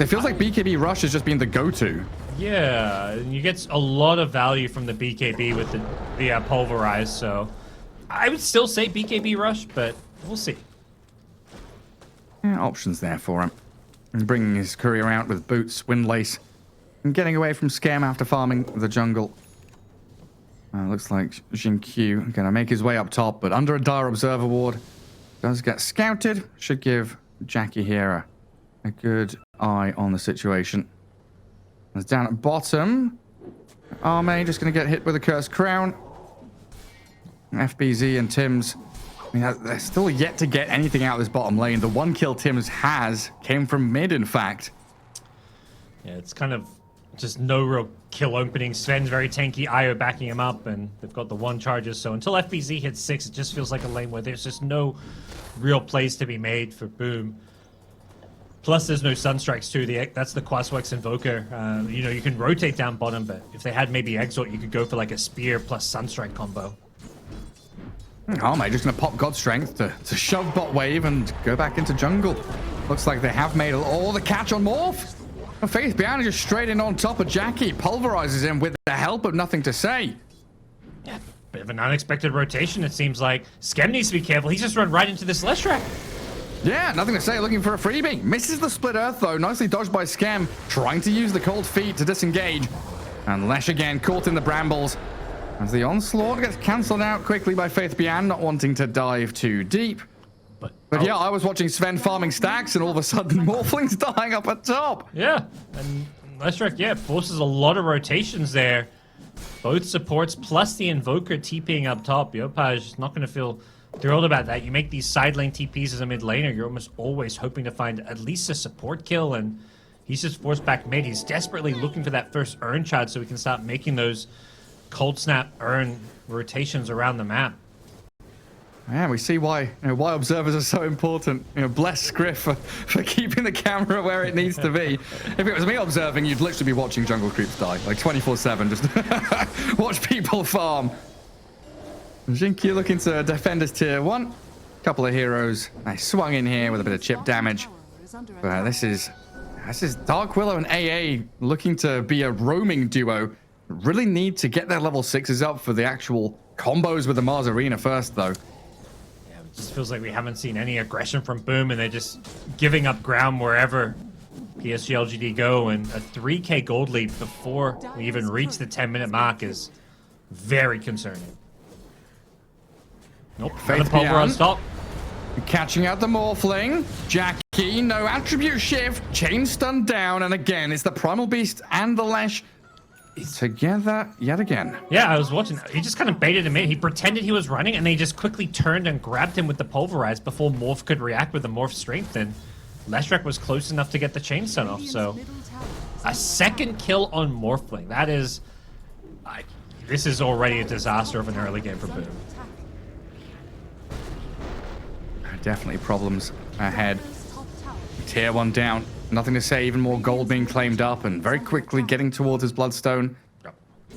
It feels like BKB Rush has just been the go-to. Yeah, and you get a lot of value from the BKB with the Pulverize, so I would still say BKB Rush, but we'll see. Yeah, options there for him. He's bringing his courier out with boots, windlace, and getting away from Scam after farming the jungle. Looks like Jinkyu going to make his way up top, but under a dire observer ward. Does get scouted. Should give Jackie here a good eye on the situation. It's down at bottom. Arme just going to get hit with a Cursed Crown. FBZ and Tims, I mean, they're still yet to get anything out of this bottom lane. The one kill Tims has came from mid, in fact. Yeah, it's kind of just no real kill opening. Sven's very tanky, Io backing him up, and they've got the one charges. So until FBZ hits 6, it just feels like a lane where there's just no real plays to be made for Boom. Plus, there's no Sunstrikes too. That's the Quaswex Invoker. You know, you can rotate down bottom, but if they had maybe Exort, you could go for like a Spear plus Sunstrike combo. Arme just going to pop God Strength to shove bot wave and go back into jungle. Looks like they have made all the catch on Morph. Faith behind just straight in on top of Jackie. Pulverizes him with the help of nothing to say. Yeah, bit of an unexpected rotation, it seems like. Skem needs to be careful. He's just run right into this Leshrac. Yeah, nothing to say, looking for a freebie. Misses the split earth though, nicely dodged by Skem, trying to use the cold feet to disengage. And Lesh again caught in the brambles. As the onslaught gets cancelled out quickly by Faith Bian, not wanting to dive too deep. But yeah, I was watching Sven farming stacks and all of a sudden Morphling's dying up at top. Yeah, and Leshrac, yeah, forces a lot of rotations there. Both supports plus the Invoker TPing up top. Yopaj is not going to feel thrilled about that. You make these side lane TPs as a mid laner, you're almost always hoping to find at least a support kill, and he's just forced back mid. He's desperately looking for that first Urn Shot so he can start making those Cold Snap Urn rotations around the map. Yeah, we see why why observers are so important. Bless Scriff for keeping the camera where it needs to be. If it was me observing, you'd literally be watching jungle creeps die, like 24/7. Just watch people farm. Jinkyu looking to defend his tier 1. Couple of heroes. I swung in here with a bit of chip damage. But this is Dark Willow and AA looking to be a roaming duo. Really need to get their level 6s up for the actual combos with the Mars Arena first, though. Yeah, it just feels like we haven't seen any aggression from Boom, and they're just giving up ground wherever PSG.LGD go, and a 3k gold lead before we even reach the 10-minute mark is very concerning. Nope, Faith Pulver on stop. Catching out the Morphling. Jackie, no attribute shift. Chain stun down, and again, it's the Primal Beast and the Lesh together yet again. Yeah, I was watching. He just kind of baited him in. He pretended he was running, and they just quickly turned and grabbed him with the Pulverize before Morph could react with the Morph Strength, and Leshrac was close enough to get the chain stun off, so a second kill on Morphling. That is... this is already a disaster of an early game for Boom. Definitely problems ahead. Tier 1 down. Nothing to say, even more gold being claimed up and very quickly getting towards his Bloodstone.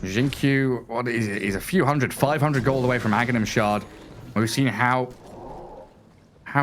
Jinkyu, what is it? He's a few hundred, 500 gold away from Aghanim Shard. We've seen how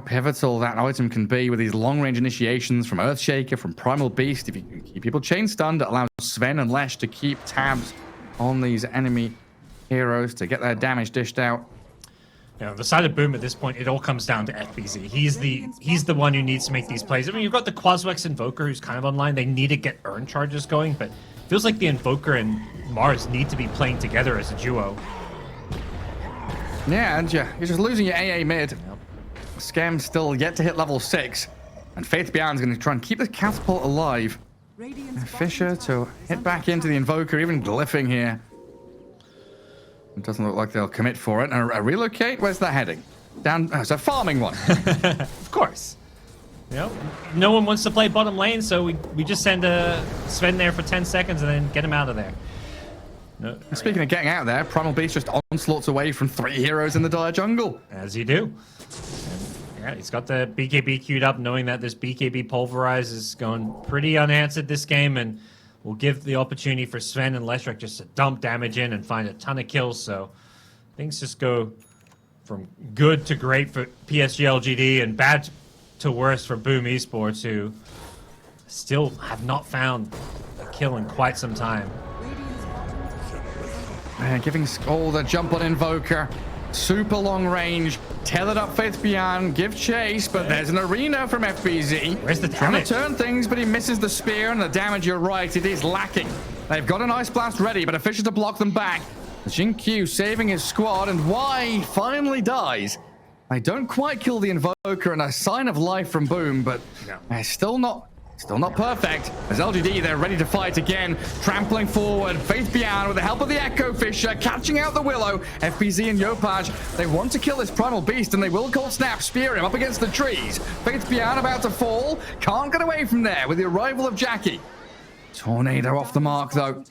pivotal that item can be with these long-range initiations from Earthshaker, from Primal Beast. If you can keep people chain stunned, it allows Sven and Lesh to keep tabs on these enemy heroes to get their damage dished out. You know, the side of Boom at this point, it all comes down to FBZ. He's the one who needs to make these plays. I mean, you've got the Quaswex Invoker who's kind of online. They need to get Urn charges going, but it feels like the Invoker and Mars need to be playing together as a duo. Yeah, and you're just losing your AA mid. Yep. Scam still yet to hit level 6, and Faith Bian's going to try and keep the catapult alive. Fisher to hit back into the Invoker, even glyphing here. It doesn't look like they'll commit for it. A relocate? Where's that heading? Down. Oh, it's a farming one. Of course. You know, no one wants to play bottom lane, so we just send Sven there for 10 seconds and then get him out of there. No, speaking of getting out there, Primal Beast just onslaughts away from 3 heroes in the dire jungle. As you do. And, yeah, he's got the BKB queued up, knowing that this BKB Pulverize is going pretty unanswered this game, and will give the opportunity for Sven and Leshrac just to dump damage in and find a ton of kills. So things just go from good to great for PSG.LGD and bad to worse for Boom Esports, who still have not found a kill in quite some time. Giving all the jump on Invoker. Super long range. Tethered up Faith Beyond. Give chase, but there's an arena from FBZ. Where's the trying to damage? turn things, but he misses the spear and the damage. You're right, it is lacking. They've got an Ice Blast ready, but official to block them back. Jin-Q saving his squad, and Y finally dies. They don't quite kill the Invoker, and a sign of life from Boom, but still not perfect. As LGD, they're ready to fight again. Trampling forward. Faith Beyond with the help of the Echo Fisher, catching out the Willow. FBZ and Yopaj, they want to kill this Primal Beast, and they will Cold Snap, spear him up against the trees. Faith Beyond about to fall. Can't get away from there with the arrival of Jackie. Tornado off the mark, though,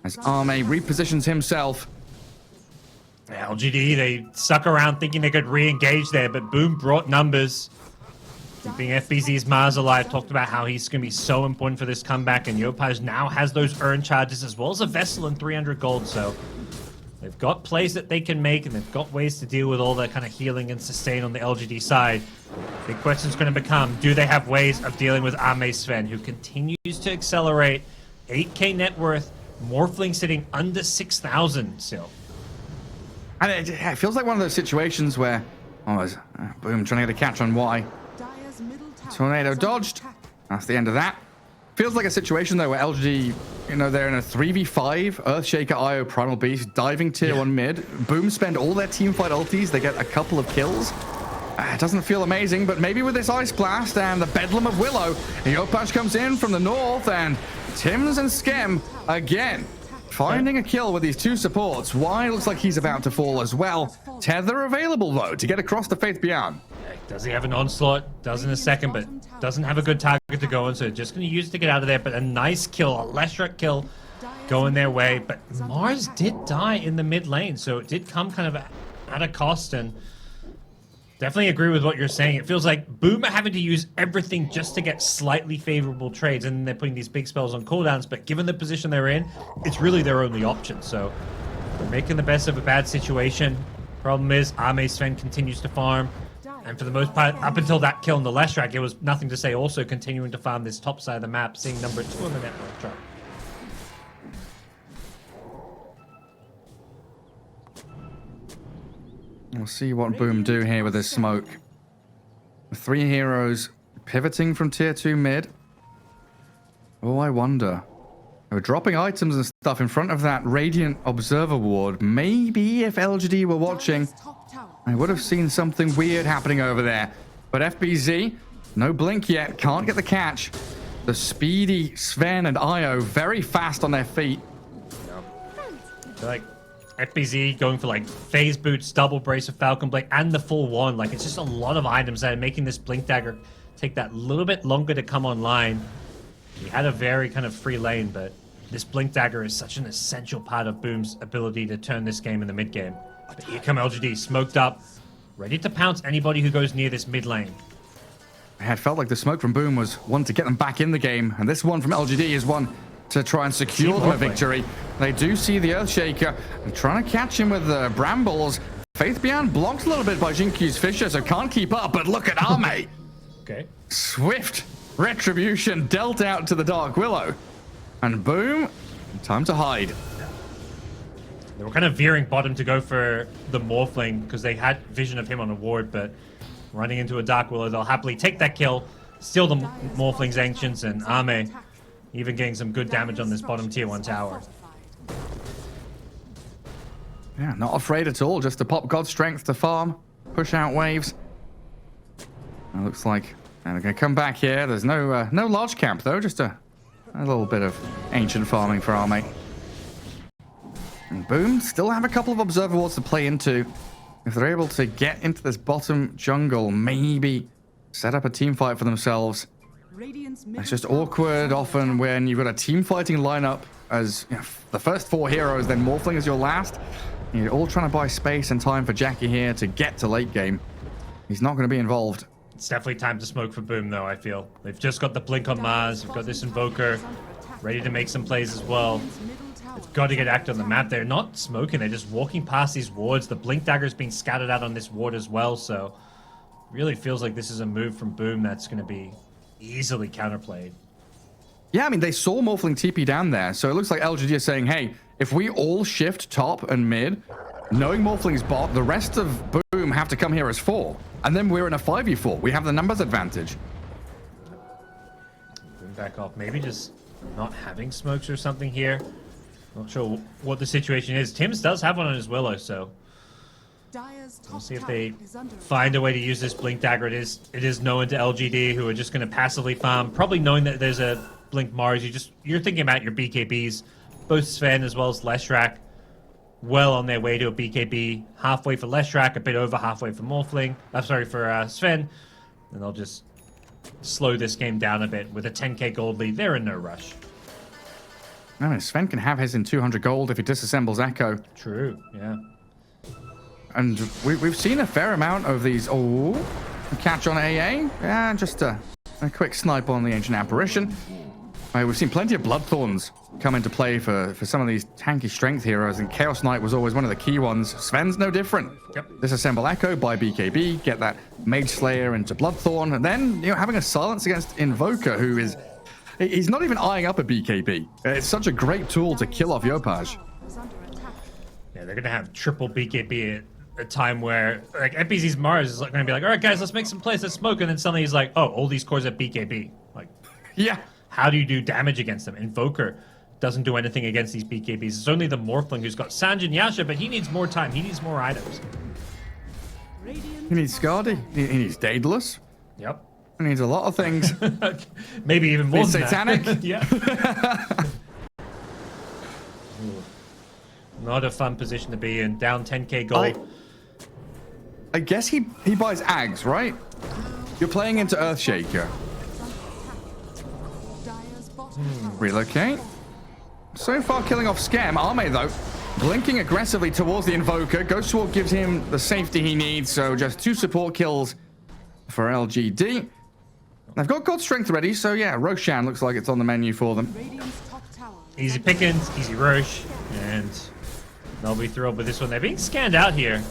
as Arme repositions himself. LGD, they stuck around thinking they could re-engage there, but Boom brought numbers. Keeping FBZ's Mars alive, talked about how he's going to be so important for this comeback, and Yopaj now has those earn charges as well as a Vessel and 300 gold, so they've got plays that they can make, and they've got ways to deal with all that kind of healing and sustain on the LGD side. Big question's going to become, do they have ways of dealing with Ame Sven, who continues to accelerate, 8k net worth, Morphling sitting under 6,000 still. And it feels like one of those situations where, Boom trying to get a catch on Y. Tornado dodged. That's the end of that. Feels like a situation though where LGD, they're in a 3v5, Earthshaker, IO, Primal Beast, diving tier 1 mid. Boom spend all their teamfight ultis, they get a couple of kills. It doesn't feel amazing, but maybe with this Ice Blast and the Bedlam of Willow, Yopaj comes in from the north, and Tims and Skem again finding a kill with these two supports. Y looks like he's about to fall as well. Tether available though to get across the Faith Beyond. Does he have an onslaught? Does in a second, but doesn't have a good target to go on, so just going to use it to get out of there. But a nice kill, a Leshrac kill going their way. But Mars did die in the mid lane, so it did come kind of at a cost, and definitely agree with what you're saying. It feels like Boom are having to use everything just to get slightly favorable trades, and then they're putting these big spells on cooldowns, but given the position they're in, it's really their only option. So they're making the best of a bad situation. Problem is, Ame Sven continues to farm. And for the most part, up until that kill on the Leshrac, it was nothing to say. Also continuing to farm this top side of the map, seeing number 2 on the network chart. We'll see what Boom do here with this smoke. 3 heroes pivoting from tier 2 mid. Oh, I wonder. They were dropping items and stuff in front of that Radiant Observer ward. Maybe if LGD were watching, I would have seen something weird happening over there. But FBZ, no blink yet, can't get the catch. The speedy Sven and Io very fast on their feet. I feel like FBZ going for like phase boots, double brace of Falcon Blade, and the full wand. Like, it's just a lot of items that are making this Blink Dagger take that little bit longer to come online. He had a very kind of free lane, but this Blink Dagger is such an essential part of Boom's ability to turn this game in the mid game. But here come LGD, smoked up, ready to pounce anybody who goes near this mid lane. I had felt like the smoke from Boom was one to get them back in the game, and this one from LGD is one to try and secure them a victory. They do see the Earthshaker and trying to catch him with the Brambles. Faith Beyond blocked a little bit by Jin-Q's Fisher, so can't keep up, but look at Arme. Okay. Swift retribution dealt out to the Dark Willow. And Boom, time to hide. They were kind of veering bottom to go for the Morphling because they had vision of him on a ward, but running into a Dark Willow, they'll happily take that kill, steal the Morphling's Ancients, and Ame even getting some good damage on this bottom tier 1 tower. Yeah, not afraid at all, just to pop God Strength to farm, push out waves. It looks like they're going to come back here. There's no large camp though, just a little bit of ancient farming for Arme. And Boom still have a couple of observer wards to play into. If they're able to get into this bottom jungle, maybe set up a team fight for themselves. It's just awkward often when you've got a team fighting lineup as the first 4 heroes, then Morphling is your last. You're all trying to buy space and time for Jackie here to get to late game. He's not going to be involved. It's definitely time to smoke for Boom, though, I feel. They've just got the Blink on Mars. They've got this Invoker ready to make some plays as well. They've got to get active on the map. They're not smoking. They're just walking past these wards. The Blink Dagger's being scattered out on this ward as well, so really feels like this is a move from Boom that's going to be easily counterplayed. Yeah, I mean, they saw Morphling TP down there, so it looks like LGD is saying, hey, if we all shift top and mid, knowing Morphling's bot, the rest of Boom have to come here as 4. And then we're in a 5v4. We have the numbers advantage. Boom back off. Maybe just not having smokes or something here. Not sure what the situation is. Tim's does have one on his Willow, so we'll see if they find a way to use this Blink Dagger. It is known to LGD, who are just going to passively farm, probably knowing that there's a Blink Mars. You're thinking about your BKBs, both Sven as well as Leshrac, well on their way to a BKB, halfway for Leshrac, a bit over halfway for Morphling. I'm sorry, for Sven, and they'll just slow this game down a bit with a 10k gold lead. They're in no rush. No, Sven can have his in 200 gold if he disassembles Echo. True, yeah. And we've seen a fair amount of these. Oh, catch on AA. Yeah, just a quick snipe on the Ancient Apparition. We've seen plenty of Bloodthorns come into play for some of these tanky strength heroes, and Chaos Knight was always one of the key ones. Sven's no different. Yep. Disassemble Echo by BKB, get that Mage Slayer into Bloodthorn, and then having a silence against Invoker, who is... He's not even eyeing up a BKB. It's such a great tool to kill off Yopaj. Yeah, they're going to have triple BKB at a time where, like, FBZ's Mars is going to be like, all right, guys, let's make some plays, let's smoke. And then suddenly he's like, oh, all these cores at BKB. Like, yeah. How do you do damage against them? Invoker doesn't do anything against these BKBs. It's only the Morphling who's got Sanjin Yasha, but he needs more time. He needs more items. He needs Scardy. He needs Daedalus. Yep. He needs a lot of things. Maybe even more than Satanic. That. Yeah. Not a fun position to be in. Down 10k gold. I guess he buys Ags, right? You're playing into Earthshaker. Relocate. So far killing off Scam. Arme, though, blinking aggressively towards the Invoker. Ghost Walk gives him the safety he needs, so just 2 support kills for LGD. They've got God Strength ready, so yeah, Roshan looks like it's on the menu for them. Easy pickings, easy Rosh, and they'll be thrilled with this one. They're being scanned out here.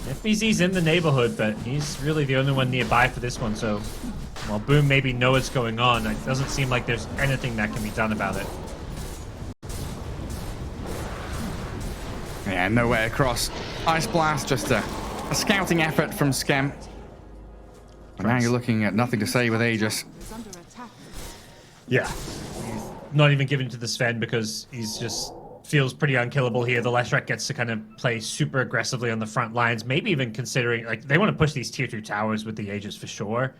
FBZ's in the neighborhood, but he's really the only one nearby for this one, so while Boom maybe know what's going on, it doesn't seem like there's anything that can be done about it. Yeah, nowhere across. Ice Blast, just a scouting effort from Scam. But now you're looking at nothing to say with Aegis. Yeah. He's not even given to the Sven because he's just feels pretty unkillable here. The Leshrac gets to kind of play super aggressively on the front lines, maybe even considering, like, they want to push these tier 2 towers with the Aegis for sure.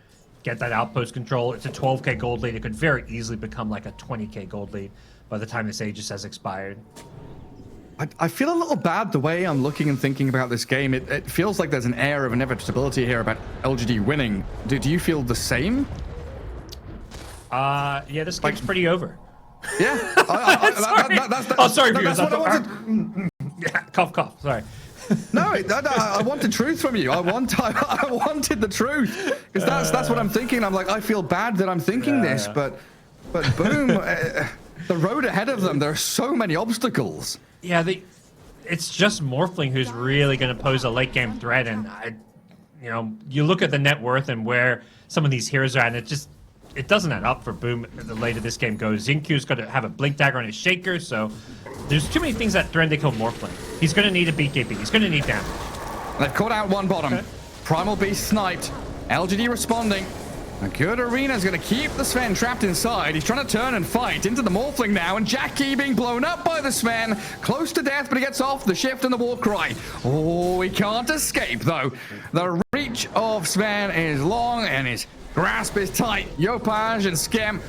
Get that outpost control. It's a 12k gold lead. It could very easily become like a 20k gold lead by the time this Aegis has expired. I feel a little bad the way I'm looking and thinking about this game. It feels like there's an air of inevitability here about LGD winning. Do you feel the same? Yeah, this game's pretty over. Yeah. Sorry, that's what I wanted. Yeah, cough. Sorry. No, I wanted truth from you. I wanted the truth, because that's what I'm thinking. I'm like, I feel bad that I'm thinking this, but Boom, the road ahead of them, there are so many obstacles. Yeah, it's just Morphling who's really going to pose a late game threat, and you look at the net worth and where some of these heroes are at, and it doesn't add up for Boom the later this game goes. Xinqiu's got to have a Blink Dagger on his Shaker, so there's too many things that threaten to kill Morphling. He's going to need a BKB. He's going to need damage. They've caught out one bottom. Okay. Primal Beast sniped. LGD responding. A good arena's going to keep the Sven trapped inside. He's trying to turn and fight into the Morphling now, and Jackie being blown up by the Sven. Close to death, but he gets off the shift and the war cry. Oh, he can't escape, though. The reach of Sven is long, and his grasp is tight. Yopaj and Skem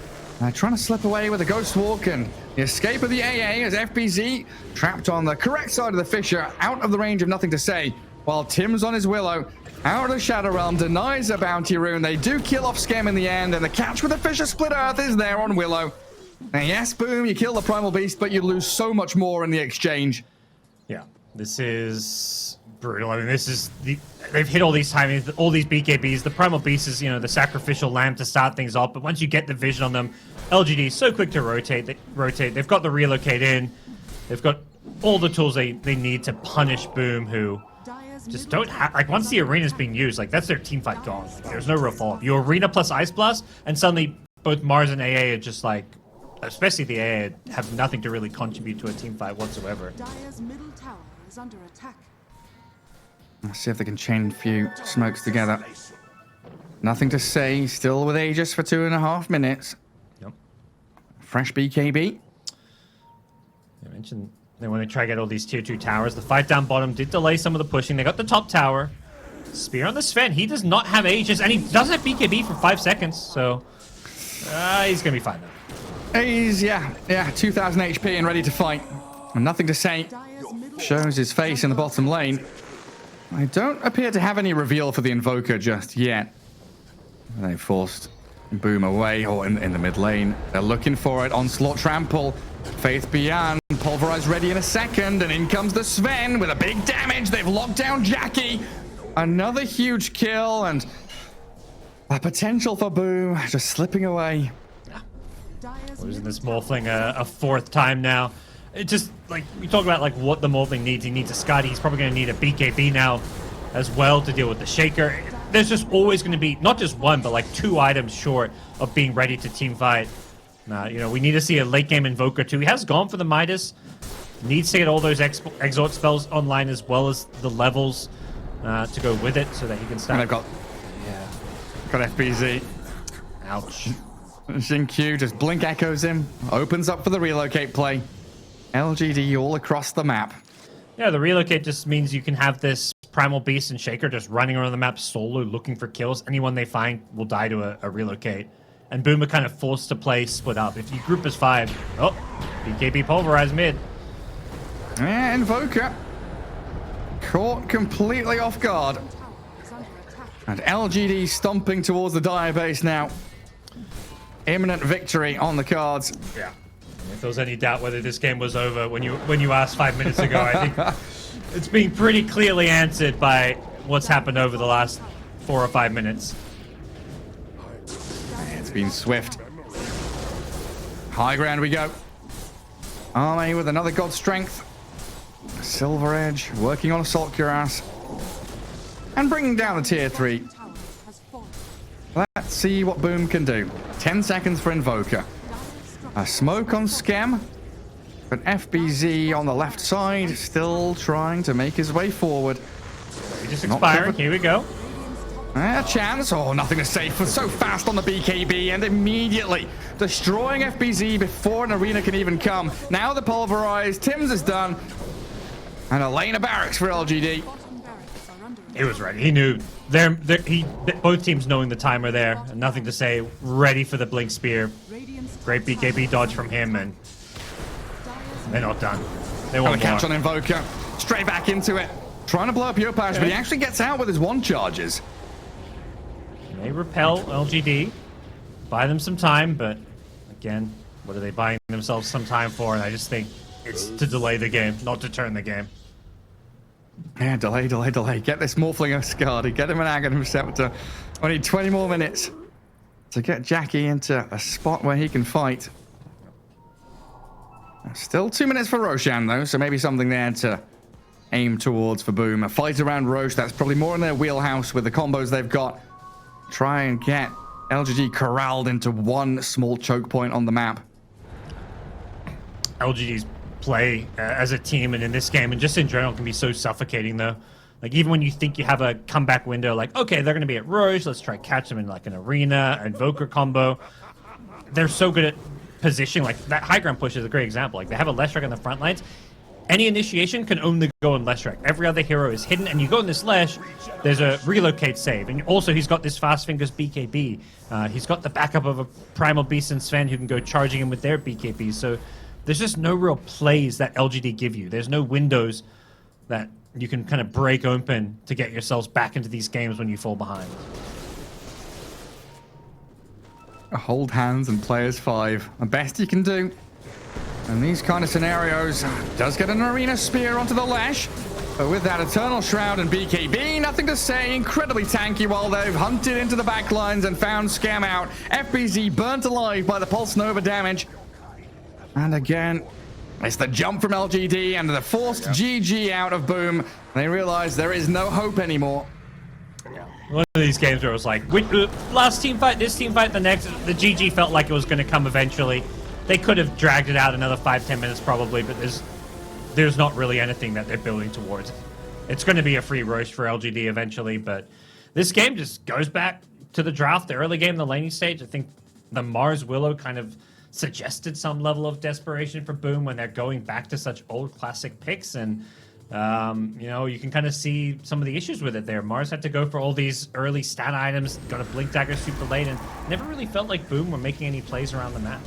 trying to slip away with a Ghost Walk, and the escape of the AA as FBZ trapped on the correct side of the Fissure, out of the range of nothing to say, while Tim's on his Willow. Out of the Shadow Realm, denies a bounty rune. They do kill off Skem in the end, and the catch with the Fissure Split Earth is there on Willow. And yes, Boom, you kill the Primal Beast, but you lose so much more in the exchange. Yeah, this is brutal. I mean, they've hit all these timings, all these BKBs. The Primal Beast is, the sacrificial lamb to start things off, but once you get the vision on them, LGD is so quick to rotate. They've got the relocate in. They've got all the tools they need to punish Boom, who just don't have, like, once the arena's being used, like, that's their team fight gone. There's no real follow-up. You arena plus Ice Blast, and suddenly both Mars and AA are just like especially the AA, have nothing to really contribute to a team fight whatsoever. Dire's middle tower is under attack. Let's see if they can chain a few smokes together. Nothing to say. Still with Aegis for 2.5 minutes. Yep. Fresh BKB. I mentioned they want to try to get all these tier 2 towers. The fight down bottom did delay some of the pushing. They got the top tower. Spear on the Sven. He does not have Aegis, and he doesn't have BKB for 5 seconds, so he's going to be fine though. He's, yeah, 2,000 HP and ready to fight. And nothing to say. Shows his face in the bottom lane. I don't appear to have any reveal for the Invoker just yet. They forced Boom away, or in the mid lane. They're looking for it. Onslaught Trample. Faith Beyond. Pulverize ready in a second. And in comes the Sven with a big damage. They've locked down Jackie. Another huge kill. And a potential for Boom just slipping away. Losing this Morphling a 4th time now. It just, like, we talk about, like, what the Morphling needs. He needs a Scotty. He's probably going to need a BKB now as well to deal with the Shaker. There's just always going to be, not just one, but, like, 2 items short of being ready to team fight. You know, we need to see a late game Invoker, too. He has gone for the Midas. Needs to get all those Exort spells online as well as the levels to go with it so that he can start. And they've got FBZ. Ouch. Xingqiu just blink echoes him. Opens up for the relocate play. LGD all across the map. Yeah, the relocate just means you can have this Primal Beast and Shaker just running around the map solo looking for kills. Anyone they find will die to a relocate. And Boom are kind of forced to play split up. If you group as 5, BKB pulverized mid. And Invoker caught completely off guard. And LGD stomping towards the Dire base now. Imminent victory on the cards. Yeah. If there was any doubt whether this game was over when you asked 5 minutes ago, I think it's being pretty clearly answered by what's happened over the last 4 or 5 minutes. It's been swift. High ground we go. Army with another God Strength. Silver Edge working on Assault Cuirass. And bringing down the tier 3. Let's see what Boom can do. 10 seconds for Invoker. A smoke on Skem. But FBZ on the left side still trying to make his way forward. Just expiring. Here we go. A chance. Oh, nothing to say for so fast on the BKB and immediately destroying FBZ before an arena can even come. Now the pulverized. Tim's is done. And a lane of barracks for LGD. He was ready. He knew. Both teams knowing the timer there. Nothing to say. Ready for the Blink Spear. Great BKB dodge from him, and they're not done. They want catch on Invoker. Straight back into it. Trying to blow up Yopash, but he actually gets out with his 1 charges. They repel LGD. Buy them some time, but again, what are they buying themselves some time for? And I just think it's to delay the game, not to turn the game. Yeah, delay. Get this Morphling Ascardi. Get him an Aghanim Scepter. We need 20 more minutes to get Jackie into a spot where he can fight. Still 2 minutes for Roshan, though, so maybe something there to aim towards for Boom. A fight around Rosh, that's probably more in their wheelhouse with the combos they've got. Try and get LGD corralled into one small choke point on the map. LGD's play as a team and in this game and just in general can be so suffocating, though. Like, even when you think you have a comeback window, like, okay, they're going to be at Roche, let's try catch them in, like, an arena, Invoker combo. They're so good at positioning. Like, that high ground push is a great example. Like, they have a Leshrac on the front lines. Any initiation can only go in Leshrac. Every other hero is hidden, and you go in this Lesh, there's a relocate save. And also, he's got this Fast Fingers BKB. He's got the backup of a Primal Beast and Sven who can go charging him with their BKB. So there's just no real plays that LGD give you. There's no windows that you can kind of break open to get yourselves back into these games when you fall behind. Hold hands and play as 5. The best you can do. And these kind of scenarios does get an arena spear onto the Lesh. But with that Eternal Shroud and BKB, nothing to say. Incredibly tanky while they've hunted into the backlines and found Scam out. FBZ burnt alive by the Pulse Nova damage. And again, it's the jump from LGD and the forced GG out of Boom. They realize there is no hope anymore. One of these games where it was like, last team fight, this team fight, the next. The GG felt like it was going to come eventually. They could have dragged it out another 5-10 minutes probably, but there's not really anything that they're building towards. It's going to be a free roast for LGD eventually, but this game just goes back to the draft, the early game, the laning stage. I think the Mars Willow kind of suggested some level of desperation for Boom when they're going back to such old classic picks, and you know, you can kind of see some of the issues with it there. Mars had to go for all these early stat items, got a Blink Dagger super late, and never really felt like Boom were making any plays around the map.